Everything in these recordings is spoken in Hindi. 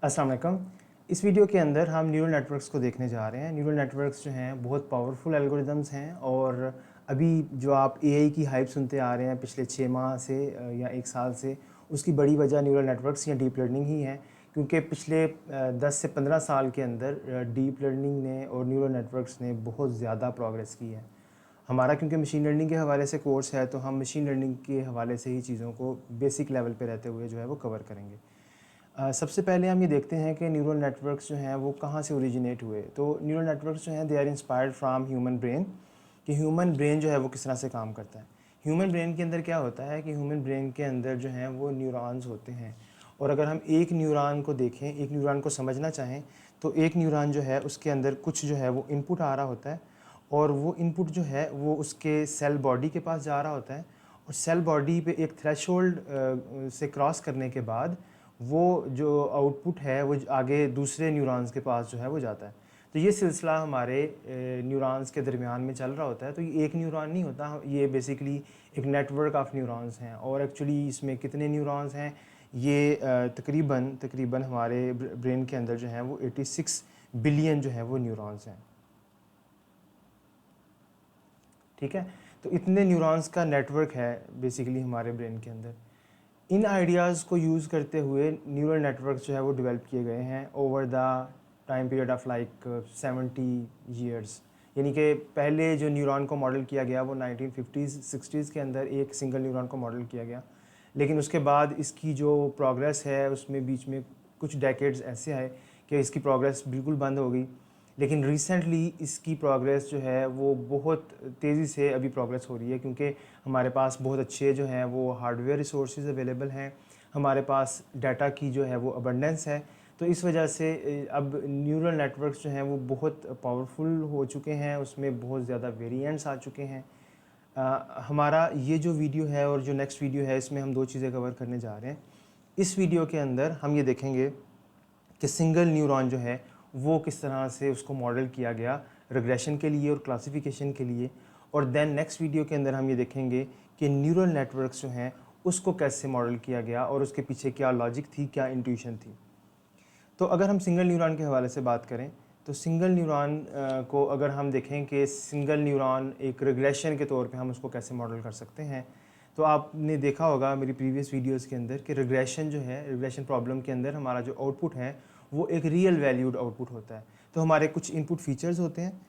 अस्सलाम वालेकुम। इस वीडियो के अंदर हम न्यूरल नेटवर्क्स को देखने जा रहे हैं। न्यूरल नेटवर्क्स जो हैं बहुत पावरफुल एल्गोरिदम्स हैं और अभी जो आप एआई की हाइप सुनते आ रहे हैं पिछले 6 माह से या 1 साल से, उसकी बड़ी वजह न्यूरल नेटवर्क्स या डीप लर्निंग ही है। क्योंकि पिछले 10 से 15 साल के अंदर डीप लर्निंग ने और न्यूरल नेटवर्क्स ने बहुत ज़्यादा प्रोग्रेस की है। हमारा क्योंकि मशीन लर्निंग के हवाले से कोर्स है, तो हम मशीन लर्निंग के हवाले से ही चीज़ों को बेसिक लेवल पे रहते हुए जो है वो कवर करेंगे। सबसे पहले हम ये देखते हैं कि न्यूरल नेटवर्क्स जो हैं वो कहाँ से ओरिजिनेट हुए। तो न्यूरल नेटवर्क्स जो हैं they are inspired from human brain, कि ह्यूमन ब्रेन जो है वो किस तरह से काम करता है। ह्यूमन ब्रेन के अंदर क्या होता है कि ह्यूमन ब्रेन के अंदर जो हैं वो न्यूरॉन्स होते हैं। और अगर हम एक न्यूरॉन को देखें, एक न्यूरॉन को समझना चाहें, तो एक न्यूरॉन जो है उसके अंदर कुछ जो है वो इनपुट आ रहा होता है और वो इनपुट जो है वो उसके सेल बॉडी के पास जा रहा होता है और सेल बॉडी पे एक थ्रेशोल्ड से क्रॉस करने के बाद वो जो आउटपुट है वो आगे दूसरे न्यूरॉन्स के पास जो है वो जाता है। तो ये सिलसिला हमारे न्यूरॉन्स के दरमियान में चल रहा होता है। तो ये एक न्यूरॉन नहीं होता, ये बेसिकली एक नेटवर्क ऑफ न्यूरॉन्स हैं। और एक्चुअली इसमें कितने न्यूरॉन्स हैं, ये तकरीबन हमारे ब्रेन के अंदर जो है वो 86 बिलियन जो है वो न्यूरॉन्स हैं। ठीक है, तो इतने न्यूरॉन्स का नेटवर्क है बेसिकली हमारे ब्रेन के अंदर। इन आइडियाज़ को यूज़ करते हुए न्यूरल नेटवर्क जो है वो डेवलप किए गए हैं over the time period of like 70 years. यानी कि पहले जो न्यूरॉन को मॉडल किया गया वो 1950s 60s के अंदर एक सिंगल न्यूरॉन को मॉडल किया गया। लेकिन उसके बाद इसकी जो प्रोग्रेस है उसमें बीच में कुछ डेकेड्स ऐसे आए कि इसकी प्रोग्रेस बिल्कुल बंद हो गई। लेकिन रिसेंटली इसकी प्रोग्रेस जो है वो बहुत तेज़ी से अभी प्रोग्रेस हो रही है, क्योंकि हमारे पास बहुत अच्छे जो हैं वो हार्डवेयर रिसोर्सेज अवेलेबल हैं, हमारे पास डाटा की जो है वो अबंडेंस है। तो इस वजह से अब न्यूरल नेटवर्क्स जो हैं वो बहुत पावरफुल हो चुके हैं, उसमें बहुत ज़्यादा वेरिएंट्स आ चुके हैं। हमारा ये जो वीडियो है और जो नेक्स्ट वीडियो है इसमें हम दो चीज़ें कवर करने जा रहे हैं। इस वीडियो के अंदर हम ये देखेंगे कि सिंगल न्यूरॉन जो है वो किस तरह से उसको मॉडल किया गया रिग्रेशन के लिए और क्लासिफिकेशन के लिए। और देन नेक्स्ट वीडियो के अंदर हम ये देखेंगे कि न्यूरल नेटवर्क्स जो हैं उसको कैसे मॉडल किया गया और उसके पीछे क्या लॉजिक थी, क्या इंट्यूशन थी। तो अगर हम सिंगल न्यूरॉन के हवाले से बात करें, तो सिंगल न्यूरॉन को अगर हम देखें कि सिंगल न्यूरॉन एक रिग्रेशन के तौर पे हम उसको कैसे मॉडल कर सकते हैं, तो आपने देखा होगा मेरी प्रीवियस वीडियोस के अंदर कि रिग्रेशन जो है, रिग्रेशन प्रॉब्लम के अंदर हमारा जो आउटपुट है वो एक रियल वैल्यूड आउटपुट होता है। तो हमारे कुछ इनपुट फीचर्स होते हैं,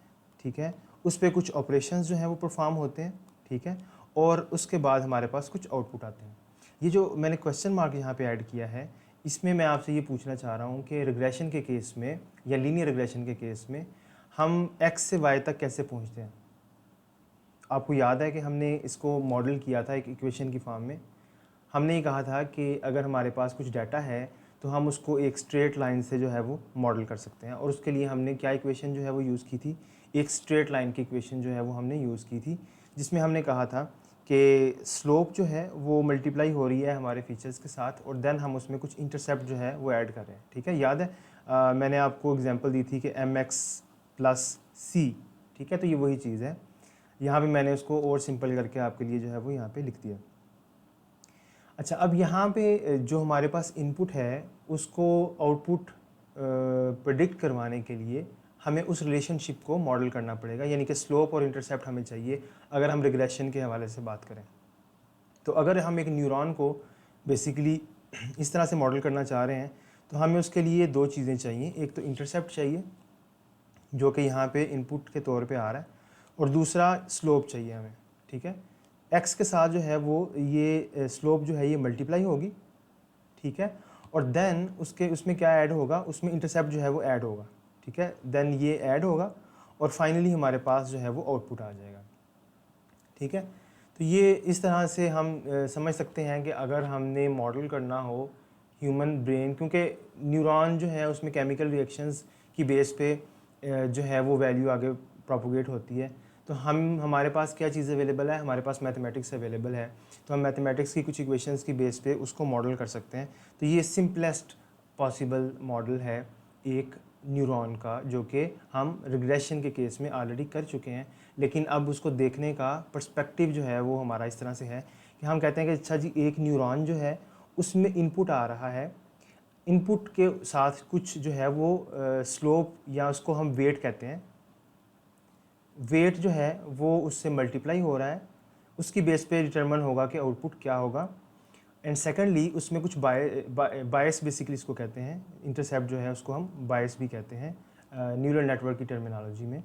ठीक है, उस पर कुछ ऑपरेशंस जो हैं वो परफॉर्म होते हैं, ठीक है, और उसके बाद हमारे पास कुछ आउटपुट आते हैं। ये जो मैंने क्वेश्चन मार्क यहाँ पे ऐड किया है, इसमें मैं आपसे ये पूछना चाह रहा हूँ कि रिग्रेशन के केस में या लीनियर रिग्रेशन के केस में हम x से y तक कैसे पहुँचते हैं। आपको याद है कि हमने इसको मॉडल किया था एक इक्वेशन की फॉर्म में। हमने ये कहा था कि अगर हमारे पास कुछ डाटा है तो हम उसको एक स्ट्रेट लाइन से जो है वो मॉडल कर सकते हैं। और उसके लिए हमने क्या इक्वेशन जो है वो यूज़ की थी, एक स्ट्रेट लाइन की इक्वेशन जो है वो हमने यूज़ की थी, जिसमें हमने कहा था कि स्लोप जो है वो मल्टीप्लाई हो रही है हमारे फीचर्स के साथ और देन हम उसमें कुछ इंटरसेप्ट जो है वो ऐड कर रहे हैं। ठीक है, याद है मैंने आपको एग्जांपल दी थी कि mx प्लस c, ठीक है, तो ये वही चीज़ है। यहाँ पे मैंने उसको और सिंपल करके आपके लिए जो है वो यहाँ पे लिख दिया। अच्छा, अब यहाँ पे जो हमारे पास इनपुट है उसको आउटपुट प्रेडिक्ट करवाने के लिए हमें उस रिलेशनशिप को मॉडल करना पड़ेगा, यानी कि स्लोप और इंटरसेप्ट हमें चाहिए अगर हम रिग्रेशन के हवाले से बात करें। तो अगर हम एक न्यूरॉन को बेसिकली इस तरह से मॉडल करना चाह रहे हैं तो हमें उसके लिए दो चीज़ें चाहिए, एक तो इंटरसेप्ट चाहिए जो कि यहाँ पे इनपुट के तौर पे आ रहा है, और दूसरा स्लोप चाहिए हमें। ठीक है, एक्स के साथ जो है वो ये स्लोप जो है ये मल्टीप्लाई होगी, ठीक है, और देन उसमें क्या ऐड होगा, उसमें इंटरसेप्ट जो है वो ऐड होगा, ठीक है, देन ये ऐड होगा और फाइनली हमारे पास जो है वो आउटपुट आ जाएगा। ठीक है, तो ये इस तरह से हम समझ सकते हैं कि अगर हमने मॉडल करना हो ह्यूमन ब्रेन, क्योंकि न्यूरॉन जो है उसमें केमिकल रिएक्शंस की बेस पे जो है वो वैल्यू आगे प्रोपोगेट होती है, तो हमारे पास क्या चीज़ अवेलेबल है, हमारे पास मैथमेटिक्स अवेलेबल है, तो हम मैथमेटिक्स की कुछ इक्वेशंस की बेस पे उसको मॉडल कर सकते हैं। तो ये सिंपलेस्ट पॉसिबल मॉडल है एक न्यूरॉन का, जो कि हम रिग्रेशन के केस में ऑलरेडी कर चुके हैं। लेकिन अब उसको देखने का पर्सपेक्टिव जो है वो हमारा इस तरह से है कि हम कहते हैं कि अच्छा जी, एक न्यूरॉन जो है उसमें इनपुट आ रहा है, इनपुट के साथ कुछ जो है वो स्लोप या उसको हम वेट कहते हैं, वेट जो है वो उससे मल्टीप्लाई हो रहा है, उसकी बेस पे डिटरमिन होगा कि आउटपुट क्या होगा। एंड सेकेंडली उसमें कुछ बायस बेसिकली इसको कहते हैं, इंटरसेप्ट जो है उसको हम बायस भी कहते हैं न्यूरल नेटवर्क की टर्मिनोलॉजी में।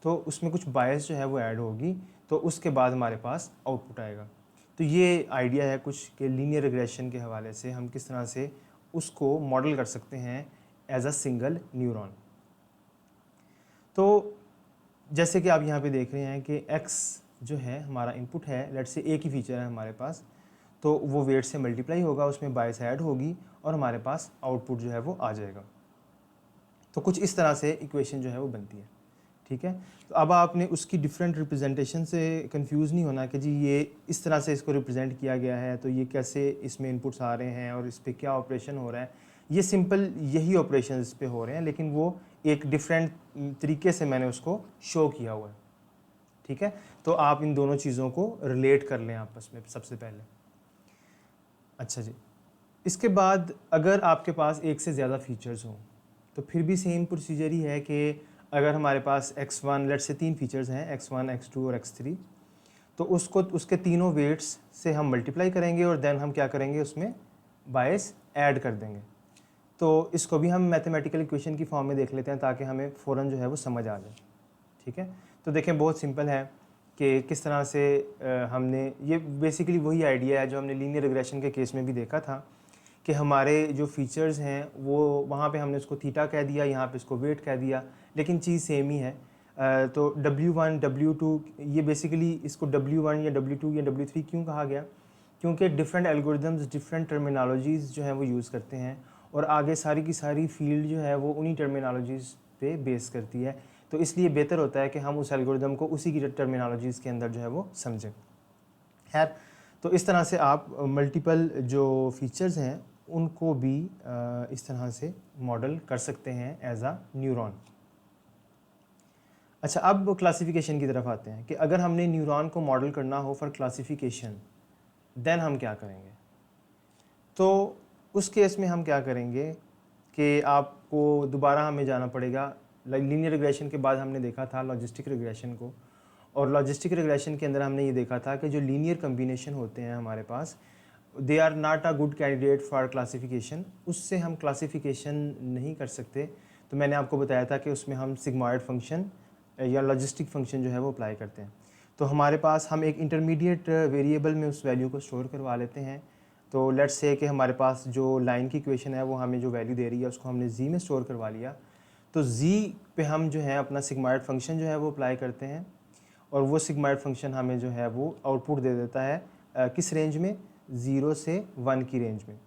तो उसमें कुछ बायस जो है वो ऐड होगी, तो उसके बाद हमारे पास आउटपुट आएगा। तो ये आइडिया है कुछ कि लीनियर रिग्रेशन के हवाले से हम किस तरह से उसको मॉडल कर सकते हैं एज अ सिंगल न्यूरॉन। तो जैसे कि आप यहाँ पे देख रहे हैं कि x जो है हमारा इनपुट है, लेट्स से एक ही फीचर है हमारे पास, तो वो वेट से मल्टीप्लाई होगा, उसमें बायस ऐड होगी और हमारे पास आउटपुट जो है वो आ जाएगा। तो कुछ इस तरह से इक्वेशन जो है वो बनती है, ठीक है। तो अब आपने उसकी डिफरेंट रिप्रेजेंटेशन से कंफ्यूज नहीं होना कि जी ये इस तरह से इसको रिप्रेजेंट किया गया है, तो ये कैसे इसमें इनपुट्स आ रहे हैं और इस पर क्या ऑपरेशन हो रहा है। ये सिंपल यही ऑपरेशन इस पे हो रहे हैं, लेकिन वो एक डिफरेंट तरीके से मैंने उसको शो किया हुआ है, ठीक है। तो आप इन दोनों चीज़ों को रिलेट कर लें आपस में सबसे पहले। अच्छा जी, इसके बाद अगर आपके पास एक से ज़्यादा फीचर्स हों तो फिर भी सेम प्रोसीजर ही है कि अगर हमारे पास x1 लेट से 3 फीचर्स हैं, x1 x2 और x3, तो उसको उसके तीनों वेट्स से हम मल्टीप्लाई करेंगे और देन हम क्या करेंगे, उसमें बायस ऐड कर देंगे। तो इसको भी हम मैथमेटिकल इक्वेशन की फॉर्म में देख लेते हैं ताकि हमें फ़ौरन जो है वो समझ आ जाए, ठीक है। तो देखें बहुत सिंपल है कि किस तरह से हमने ये बेसिकली वही आइडिया है जो हमने लीनियर रिग्रेशन के केस में भी देखा था कि हमारे जो फीचर्स हैं वो वहाँ पे हमने उसको थीटा कह दिया, यहाँ पे इसको वेट कह दिया, लेकिन चीज़ सेम ही है। तो W1 W2 ये बेसिकली इसको W1 या W2 या W3 क्यों कहा गया, क्योंकि डिफरेंट एल्गोरिदम्स डिफरेंट टर्मिनोलॉजीज़ जो हैं वो यूज़ करते हैं और आगे सारी की सारी फील्ड जो है वो उन्हीं टर्मिनोलॉजीज़ पे बेस करती है। तो इसलिए बेहतर होता है कि हम उस एल्गोरिदम को उसी की टर्मिनोलॉजीज़ के अंदर जो है वो समझें। खैर, तो इस तरह से आप मल्टीपल जो फीचर्स हैं उनको भी इस तरह से मॉडल कर सकते हैं एज अ न्यूरॉन। अच्छा, अब क्लासिफिकेशन की तरफ आते हैं कि अगर हमने न्यूरॉन को मॉडल करना हो फॉर क्लासिफिकेशन, देन हम क्या करेंगे। तो उस केस में हम क्या करेंगे कि आपको दोबारा हमें जाना पड़ेगा। लीनियर रिग्रेशन के बाद हमने देखा था लॉजिस्टिक रिग्रेशन को, और लॉजिस्टिक रिग्रेशन के अंदर हमने ये देखा था कि जो लीनियर कम्बिनेशन होते हैं हमारे पास, they are not a good candidate for classification, उससे हम क्लासिफिकेशन नहीं कर सकते। तो मैंने आपको बताया था कि उसमें हम सिग्मॉइड फंक्शन या लॉजिस्टिक फंक्शन जो है वो अप्लाई करते हैं। तो हमारे पास हम एक इंटरमीडिएट वेरिएबल में उस वैल्यू को स्टोर करवा लेते हैं। तो लेट्स से कि हमारे पास जो लाइन की इक्वेशन है वो हमें जो वैल्यू दे रही है उसको हमने जी में स्टोर करवा लिया। तो जी पे हम जो है अपना सिग्मॉइड फंक्शन जो है वो अप्लाई करते हैं और वो सिग्मॉइड फंक्शन हमें जो है वो आउटपुट दे देता है किस रेंज में, 0 से 1 की रेंज में।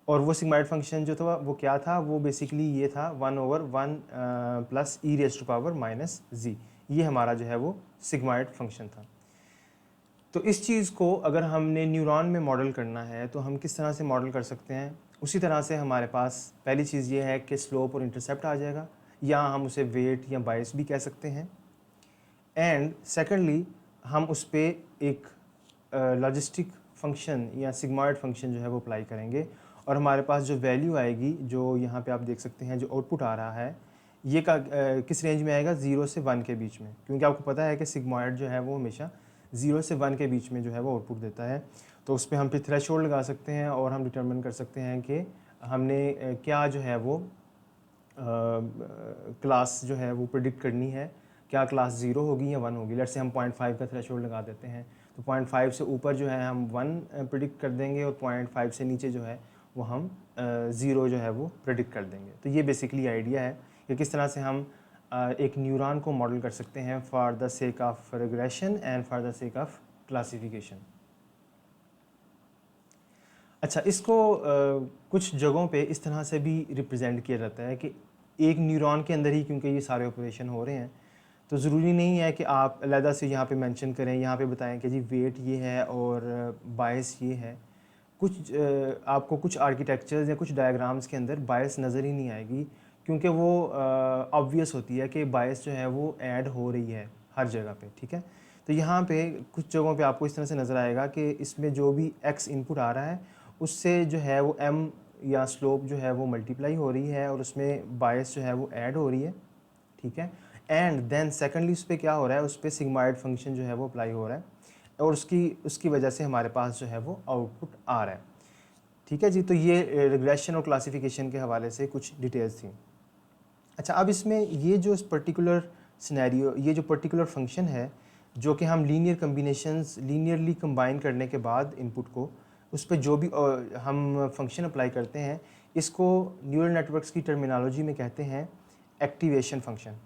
और वो सिग्मॉइड फंक्शन जो था वो क्या था, वो बेसिकली ये था 1/1 plus e raise to power minus z, ये हमारा जो है वो सिग्मॉइड फंक्शन था। तो इस चीज़ को अगर हमने न्यूरॉन में मॉडल करना है तो हम किस तरह से मॉडल कर सकते हैं। उसी तरह से हमारे पास पहली चीज़ ये है कि स्लोप और इंटरसेप्ट आ जाएगा, या हम उसे वेट या बायस भी कह सकते हैं। एंड सेकेंडली हम उस पर एक लॉजिस्टिक फंक्शन या सिग्मॉइड फंक्शन जो है वो अप्लाई करेंगे और हमारे पास जो वैल्यू आएगी, जो यहाँ पे आप देख सकते हैं जो आउटपुट आ रहा है, ये किस रेंज में आएगा, 0 से 1 के बीच में, क्योंकि आपको पता है कि सिग्मॉइड जो है वो हमेशा 0 से 1 के बीच में जो है वो आउटपुट देता है। तो उस पर हम फिर थ्रेशोल्ड लगा सकते हैं और हम डिटरमिन कर सकते हैं कि हमने क्या जो है वो क्लास जो है वो प्रिडिक्ट करनी है, क्या क्लास 0 होगी या 1 होगी। लेट्स से हम 0.5 का थ्रेशोल्ड लगा देते हैं, तो 0.5 से ऊपर जो है हम 1 प्रिडिक्ट कर देंगे और 0.5 से नीचे जो है वो हम 0 जो है वो प्रिडिक्ट कर देंगे। तो ये बेसिकली आइडिया है कि किस तरह से हम एक न्यूरॉन को मॉडल कर सकते हैं for the sake of regression and for the sake of classification. अच्छा, इसको कुछ जगहों पे इस तरह से भी रिप्रेजेंट किया जाता है कि एक न्यूरॉन के अंदर ही क्योंकि ये सारे ऑपरेशन हो रहे हैं, तो ज़रूरी नहीं है कि आप अलहदा से यहाँ पे मेंशन करें, यहाँ पे बताएं कि जी वेट ये है और बायस ये है। कुछ आपको कुछ आर्किटेक्चर्स या कुछ डायग्राम्स के अंदर बायस नज़र ही नहीं आएगी, क्योंकि वो ऑब्वियस होती है कि बायस जो है वो ऐड हो रही है हर जगह पे, ठीक है। तो यहाँ पे कुछ जगहों पे आपको इस तरह से नज़र आएगा कि इसमें जो भी एक्स इनपुट आ रहा है उससे जो है वो एम या स्लोप जो है वो मल्टीप्लाई हो रही है और उसमें बायस जो है वो ऐड हो रही है, ठीक है। एंड देन सेकेंडली उस पर क्या हो रहा है, उस पर सिग्माइड फंक्शन जो है वो अप्लाई हो रहा है और उसकी वजह से हमारे पास जो है वो आउटपुट आ रहा है, ठीक है जी। तो ये रिग्रेशन और क्लासिफिकेशन के हवाले से कुछ डिटेल्स थी। अच्छा, अब इसमें ये जो पर्टिकुलर सिनेरियो, ये जो पर्टिकुलर फंक्शन है जो कि हम लीनियर कम्बिनेशंस लीनियरली कंबाइन करने के बाद इनपुट को उस पर जो भी हम फंक्शन अप्लाई करते हैं, इसको न्यूरल नेटवर्क्स की टर्मिनोलॉजी में कहते हैं एक्टिवेशन फंक्शन,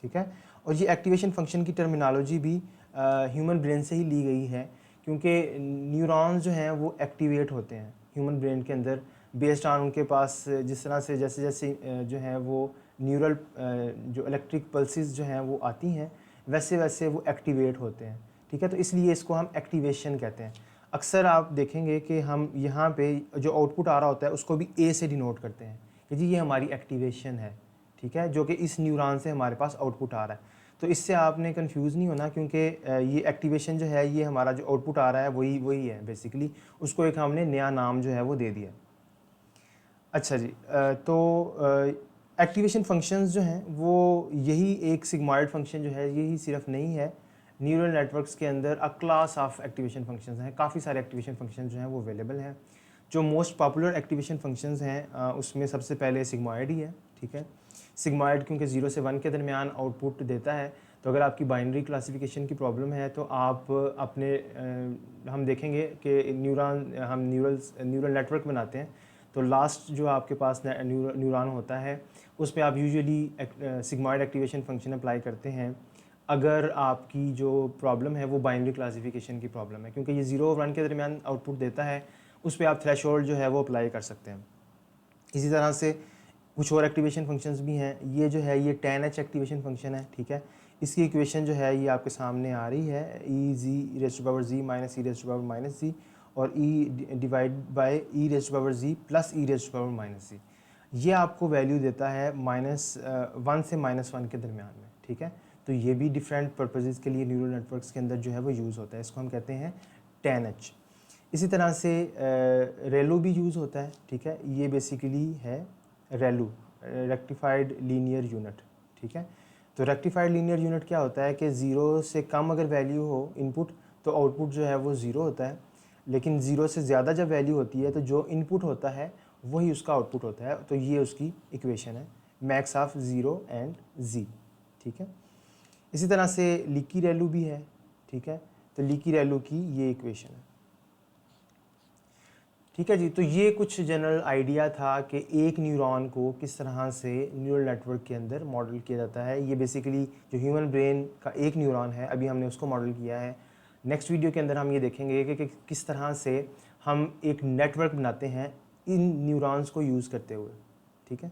ठीक है। और ये एक्टिवेशन फंक्शन की टर्मिनोलॉजी भी ह्यूमन ब्रेन से ही ली गई है, क्योंकि न्यूरॉन्स जो हैं वो एक्टिवेट होते हैं ह्यूमन ब्रेन के अंदर बेस्ड ऑन उनके पास जिस तरह से जैसे जैसे जो है वो न्यूरल जो इलेक्ट्रिक पल्सेस जो हैं वो आती हैं, वैसे वैसे वो एक्टिवेट होते हैं, ठीक है। तो इसलिए इसको हम एक्टिवेशन कहते हैं। अक्सर आप देखेंगे कि हम यहाँ पे जो आउटपुट आ रहा होता है उसको भी ए से डिनोट करते हैं कि जी ये हमारी एक्टिवेशन है, ठीक है, जो कि इस न्यूरॉन से हमारे पास आउटपुट आ रहा है। तो इससे आपने कंफ्यूज नहीं होना, क्योंकि ये एक्टिवेशन जो है ये हमारा जो आउटपुट आ रहा है वही है बेसिकली, उसको एक हमने नया नाम जो है वो दे दिया। अच्छा जी, तो एक्टिवेशन फंक्शंस जो हैं वो यही एक सिग्मॉइड फंक्शन जो है यही सिर्फ नहीं है, न्यूरल नेटवर्क्स के अंदर अ क्लास ऑफ एक्टिवेशन फंक्शंस हैं, काफ़ी सारे एक्टिवेशन फंक्शंस जो हैं वो अवेलेबल हैं। जो मोस्ट पॉपुलर एक्टिवेशन फंक्शंस हैं उसमें सबसे पहले सिग्मॉइड ही है, ठीक है। सिग्मॉइड क्योंकि 0 से 1 के दरमियान आउटपुट देता है, तो अगर आपकी बाइनरी क्लासिफिकेशन की प्रॉब्लम है तो आप अपने हम देखेंगे कि हम न्यूरल नेटवर्क बनाते हैं, तो लास्ट जो आपके पास न्यूरॉन होता है उस पर आप usually sigmoid activation function apply करते हैं अगर आपकी जो प्रॉब्लम है वो बाइनरी क्लासिफिकेशन की प्रॉब्लम है, क्योंकि ये 0 और 1 के दरमियान आउटपुट देता है, उस पर आप थ्रेशोल्ड जो है वो अप्लाई कर सकते हैं। इसी तरह से कुछ और एक्टिवेशन फंक्शंस भी हैं। ये जो है ये 10H एक्टिवेशन फंक्शन है, ठीक है। इसकी इक्वेशन जो है ये आपके सामने आ रही है, e z e raise to power z minus e raise to power minus z और e divide by e raise to power z plus e raise to power minus z. ये आपको वैल्यू देता है -1 से -1 के दरमियान में, ठीक है। तो ये भी डिफरेंट पर्पसेस के लिए न्यूरल नेटवर्क्स के अंदर जो है वो यूज़ होता है, इसको हम कहते हैं 10H। इसी तरह से रेलो भी यूज़ होता है, ठीक है। ये बेसिकली है रेलू, रेक्टिफाइड लीनियर यूनिट, ठीक है। तो रेक्टिफाइड लीनियर यूनिट क्या होता है कि 0 से कम अगर वैल्यू हो इनपुट तो आउटपुट जो है वो 0 होता है, लेकिन 0 से ज़्यादा जब वैल्यू होती है तो जो इनपुट होता है वही उसका आउटपुट होता है। तो ये उसकी इक्वेशन है, मैक्स ऑफ 0 एंड जी, ठीक है। इसी तरह से लीकी रेलू भी है, ठीक है। तो लीकी रेलू की ये इक्वेशन है, ठीक है जी। तो ये कुछ जनरल आइडिया था कि एक न्यूरॉन को किस तरह से न्यूरल नेटवर्क के अंदर मॉडल किया जाता है। ये बेसिकली जो ह्यूमन ब्रेन का एक न्यूरॉन है अभी हमने उसको मॉडल किया है। नेक्स्ट वीडियो के अंदर हम ये देखेंगे कि किस तरह से हम एक नेटवर्क बनाते हैं इन न्यूरॉन्स को यूज़ करते हुए, ठीक है।